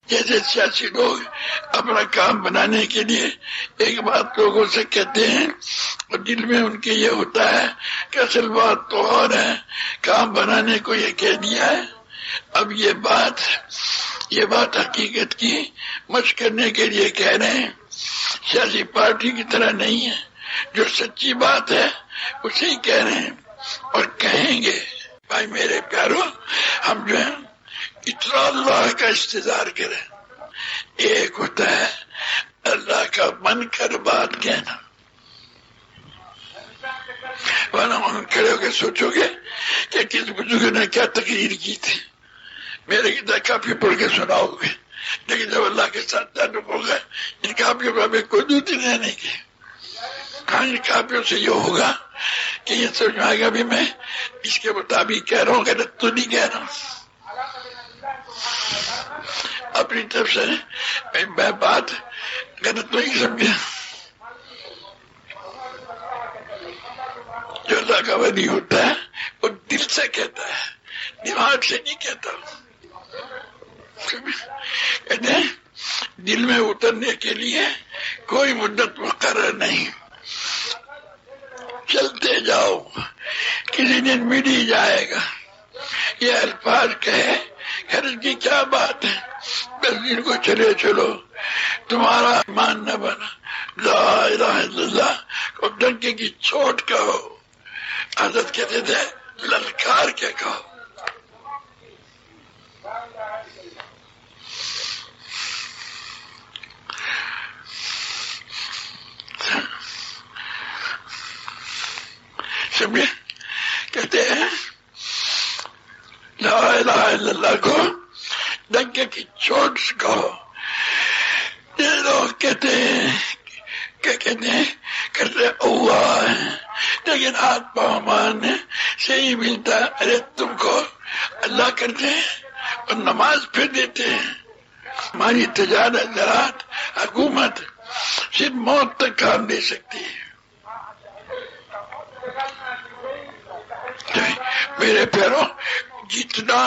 جیسے سیاسی لوگ اپنا کام بنانے کے لیے ایک بات لوگوں سے کہتے ہیں اور دل میں ان کے یہ ہوتا ہے کہ اصل بات تو اور ہے، کام بنانے کو یہ کہہ دیا ہے۔ اب یہ بات حقیقت کی مشق کرنے کے لیے کہہ رہے ہیں، سیاسی پارٹی کی طرح نہیں ہے، جو سچی بات ہے اسے ہی کہہ رہے ہیں اور کہیں گے۔ بھائی میرے پیارو، ہم جو ہے اتنا اللہ کا استظار کریں۔ ایک ہوتا ہے اللہ کا من کر بات کہنا، ورنہ ہم کھڑے ہو کے سوچو گے کہ کس بزرگ نے کیا تقریر کی تھی، میرے کتاب کافی پڑھ کے سناؤ گے، لیکن جب اللہ کے ساتھ تعلق ہوگا ان کافیوں کا بھی کوئی دوتی نہیں کی۔ ہاں، ان کافیوں سے یہ ہوگا کہ یہ سمجھ میں آئے گا بھی میں اس کے مطابق کہہ رہا ہوں، غلط تو نہیں کہہ رہا ہوں۔ اپنی طرف سے میں بات غلط نہیں سمجھا۔ جو اللہ کا ولی ہوتا ہے وہ دل سے کہتا ہے، دماغ سے نہیں کہتا۔ کہتے ہیں دل میں اترنے کے لیے کوئی مدت مقرر نہیں، چلتے جاؤ، کسی دن مل ہی جائے گا۔ یہ الفاظ کہے حرج کی کیا بات ہے، 10 دن کو چلے چلو، تمہارا ایمان نہ بنا لا الہ الا اللہ کو ڈنکے کی چوٹ کہو۔ حضرت کہتے تھے للکار کے کہو۔ سمجھے؟ کہتے ہیں لا الہ الا اللہ کو ڈنکے کی چوٹ سے کہو۔ یہ لوگ کہتے ہیں کرتے اللہ ہے، لیکن ہاتھ پاؤں مارنے سے ہی ملتا۔ ارے تم کو اللہ کرتے ہیں اور نماز پھر دیتے ہیں۔ ہماری تجارت، زراعت، حکومت صرف موت تک کام دے سکتی ہے۔ میرے پیروں، جتنا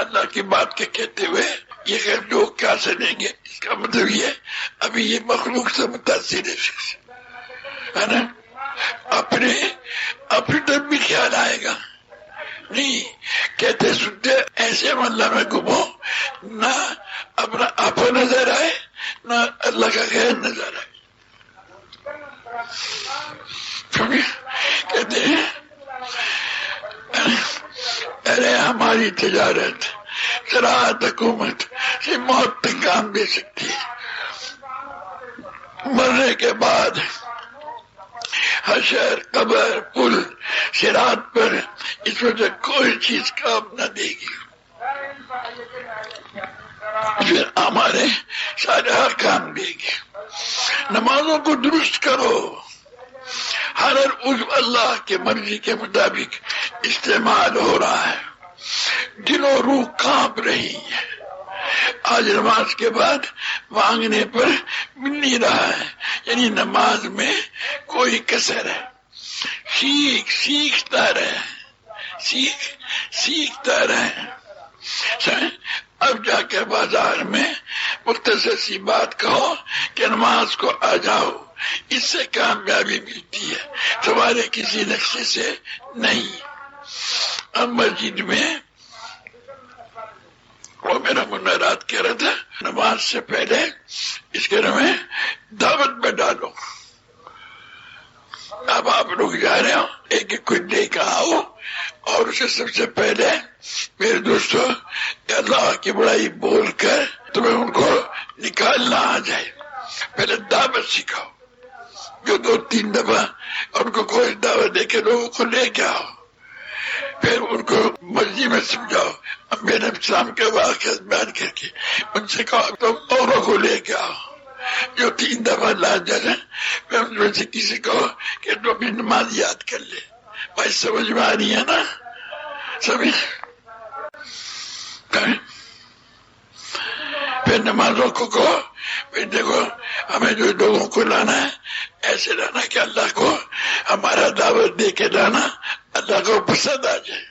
اللہ کی بات کے کہتے ہوئے یہ کہ لوگ کیا سنیں گے، اس کا مطلب یہ ابھی یہ مخلوق سے متاثر ہے نا۔ اپنی طرف بھی خیال آئے گا نہیں، کہتے سنتے ایسے محلہ میں گھومو نہ اپنا آپ نظر آئے نہ اللہ کا خیر نظر آئے۔ کہتے ہیں ارے ہماری تجارت، زراعت، حکومت سے موت تک کام دے سکتی ہے، مرنے کے بعد حشر، قبر، پل، صراط پر اس وجہ کوئی چیز کام نہ دے گی۔ پھر ہمارے سارے ہر کام دے گی۔ نمازوں کو درست کرو، ہر عضو اللہ کے مرضی کے مطابق استعمال ہو رہا ہے، دل و روح کانپ رہی ہے۔ آج نماز کے بعد مانگنے پر مل نہیں رہا ہے، یعنی نماز میں کوئی کسر ہے۔ سیکھتا رہے۔ اب جا کے بازار میں مختصر سی بات کہو کہ نماز کو آ جاؤ، اس سے کامیابی ملتی ہے، تمہارے کسی نقشے سے نہیں۔ اب مسجد میں وہ میرا منارات کہہ رہا تھا، نماز سے پہلے اس کے میں دعوت میں ڈالو۔ اب آپ لوگ جا رہے ہو، ایک ایک کوئی لے کے آؤ، اور اسے سب سے پہلے میرے دوستوں اللہ کی بڑائی بول کر تمہیں ان کو نکالنا آ جائے، پہلے دعوت سکھاؤ۔ جو 2-3 دفعہ ان کو کوئی دعوت دے کے لوگوں کو لے کے آؤ، پھر ان کو مسجد میں سمجھاؤ، میرے اسلام کے واقعات بیان کر کے ان سے کہو تم اوروں کو لے کے آؤ۔ جو 3 دفعہ لا جائے پھر ان میں سے کسی کو کہ تو اپنی نماز یاد کر لے۔ بھائی سمجھ میں آ رہی ہے نا؟ سمجھ؟ پھر نمازوں کو کہو پھر دیکھو ہمیں جو لوگوں کو لانا ہے ایسے لانا کہ اللہ کو ہمارا دعوت دے کے لانا، اللہ کو پسند آ جائے۔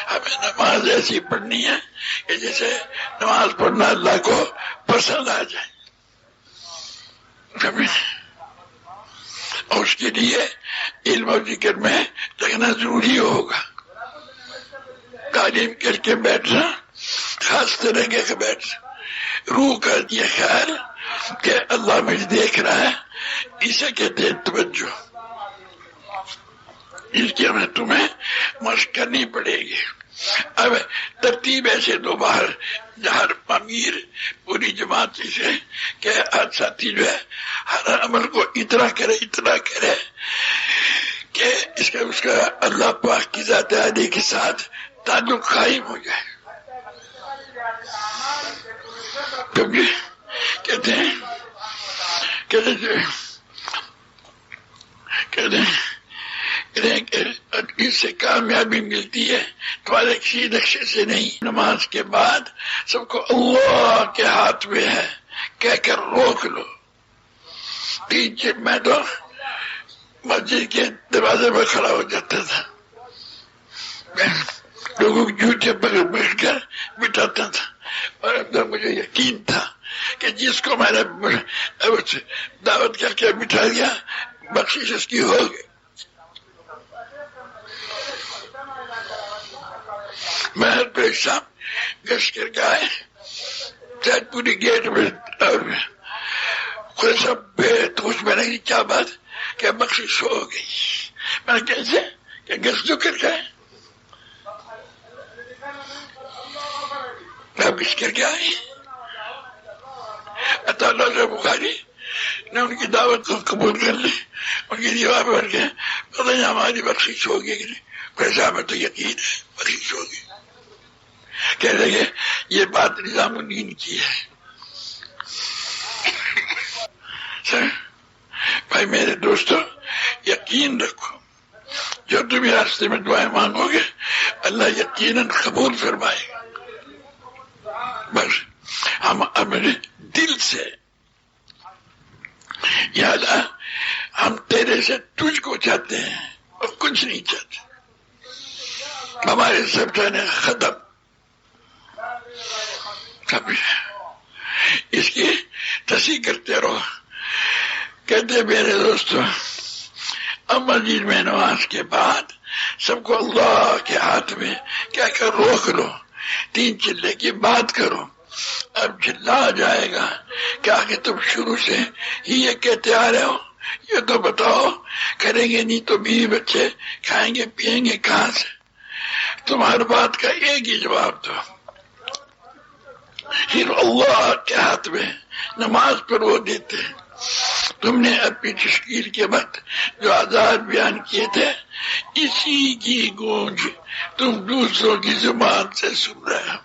ہمیں نماز ایسی پڑھنی ہے کہ جیسے نماز پڑھنا اللہ کو پسند آ جائے. اور اس کے لیے علم و ذکر میں لگنا ضروری ہوگا. تعلیم کر کے بیٹھنا خاص طریقے کا بیٹھنا. روح کا یہ خیال کہ اللہ مجھے دیکھ رہا ہے، اسے کہتے ہیں توجہ. اس کی ہمیں تمہیں مشق کرنی پڑے گی. اب ترتیب ایسے دو باہر ہر امیر پوری جماعت سے کہ ہر ساتھی جو ہے ہر عمل کو اتنا کرے کہ اس کا اللہ پاک کی ذات عالی کے ساتھ تعلق قائم ہو جائے. کیونکہ کہتے ہیں اس سے کامیابی ملتی ہے تمہارے کسی نقشے سے نہیں. نماز کے بعد سب کو اللہ کے ہاتھ میں ہے کہہ کر روک لو. میں تو مسجد کے دروازے پر کھڑا ہو جاتا تھا، لوگوں کے جوتے پکڑ کر بٹھاتا تھا، اور اندر مجھے یقین تھا کہ جس کو میں نے دعوت کر کے بٹھا دیا بخشش اس کی ہوگی. میں پہ شام گشت کر کے آئے شاید پوری گیٹ میں خود سب بےتوش میں نہیں کیا بات کہ بخشش ہو گئی. میں کیسے کہ گشت جو کر کے آئے آپ گشت کر کے آئے. اللہ سے بخاری نے ان کی دعوت کو قبول کر لی، ان کی دیوار بڑھ کے پتہ نہیں ہماری بخشش ہوگی کہ نہیں. پیسہ میں تو یقین ہے بخشش ہوگی. کہہ رہے یہ بات نظام الدین کی ہے. بھائی میرے دوستو یقین رکھو، جو تم راستے میں دعائیں مانگو گے اللہ یقیناً قبول فرمائے گا. بس ہم اپنے دل سے یا اللہ ہم تیرے سے تجھ کو چاہتے ہیں اور کچھ نہیں چاہتے. ہمارے سب جانے ختم. اس کی تصحیح کرتے رہو. کہتے میرے دوستو اب مسجد میں نماز کے بعد سب کو اللہ کے ہاتھ میں کیا کر روک لو، 3 چلے کی بات کرو. اب چلا جائے گا کیا کہ تم شروع سے ہی یہ کہتے آ رہے ہو، یہ تو بتاؤ کریں گے نہیں تو بیوی بچے کھائیں گے پیئیں گے کہاں سے. تم ہر بات کا ایک ہی جواب دو، پھر اللہ کے ہاتھ میں نماز پر وہ دیتے ہیں. تم نے اپنی تشکیل کے وقت جو آزار بیان کیے تھے اسی کی گونج تم دوسروں کی زبان سے سن رہے ہو.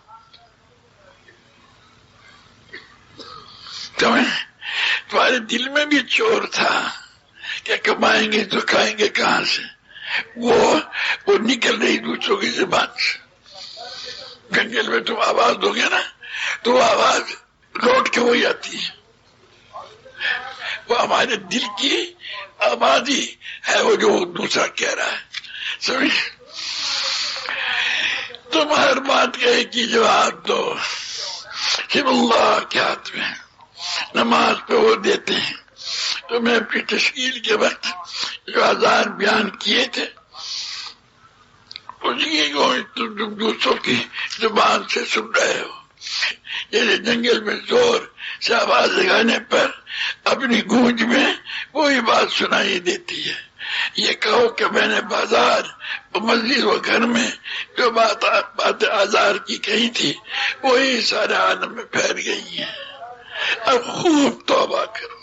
تمہارے دل میں بھی چور تھا کہ کمائیں گے تو کھائیں گے کہاں سے، وہ نکل رہی دوسروں کی زبان سے. جنگل میں تم آواز دو گے نا تو وہ آواز لوٹ کے وہی آتی ہے. وہ ہمارے دل کی آبادی ہے، وہ جو دوسرا کہہ رہا ہے. سمجھ تم ہر بات کا ایک ہی جواب دو، صرف اللہ کے ہاتھ میں نماز پہ وہ دیتے ہیں. تو میں اپنی تشکیل کے وقت جو آزار بیان کیے تھے اسی کو تم دوسروں کی زبان سے سن رہے ہو. جیسے جنگل میں زور سے آواز لگانے پر اپنی گونج میں وہی بات سنائی دیتی ہے. یہ کہو کہ میں نے بازار مسجد و گھر میں جو بات آزار کی کہی تھی وہی سارے عالم میں پھیل گئی ہیں. اب خوب توبہ کرو.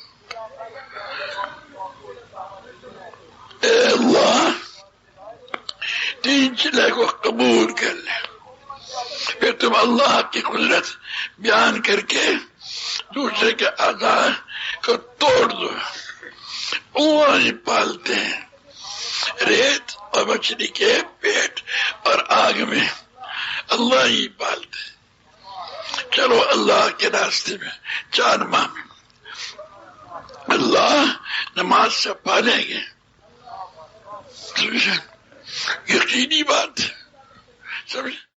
اے اللہ 3 چلے کو قبول کر لے. پھر تم اللہ کی قدرت بیان کر کے دوسرے کے آزار کو توڑ دو. اللہ ہی پالتے ہیں ریت اور مچھلی کے پیٹ اور آگ میں، اللہ ہی پالتے ہیں. چلو اللہ کے راستے میں 4 ماہ میں اللہ نماز سے پالیں گے. یقینی بات ہے. سمجھ